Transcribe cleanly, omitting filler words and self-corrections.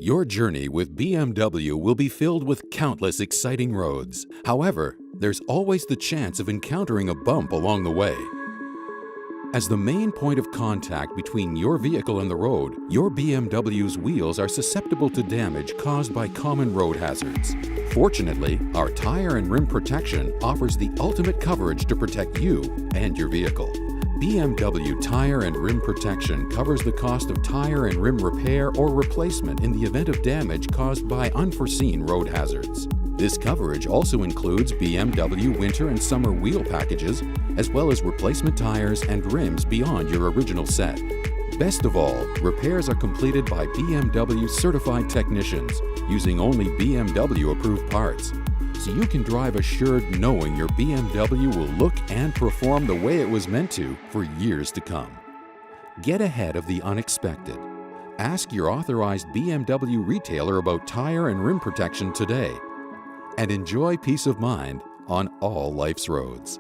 Your journey with BMW will be filled with countless exciting roads. However, there's always the chance of encountering a bump along the way. As the main point of contact between your vehicle and the road, your BMW's wheels are susceptible to damage caused by common road hazards. Fortunately, our tire and rim protection offers the ultimate coverage to protect you and your vehicle. BMW Tire and Rim Protection covers the cost of tire and rim repair or replacement in the event of damage caused by unforeseen road hazards. This coverage also includes BMW winter and summer wheel packages, as well as replacement tires and rims beyond your original set. Best of all, repairs are completed by BMW certified technicians using only BMW-approved parts. So you can drive assured knowing your BMW will look and perform the way it was meant to for years to come. Get ahead of the unexpected. Ask your authorized BMW retailer about tire and rim protection today. And enjoy peace of mind on all life's roads.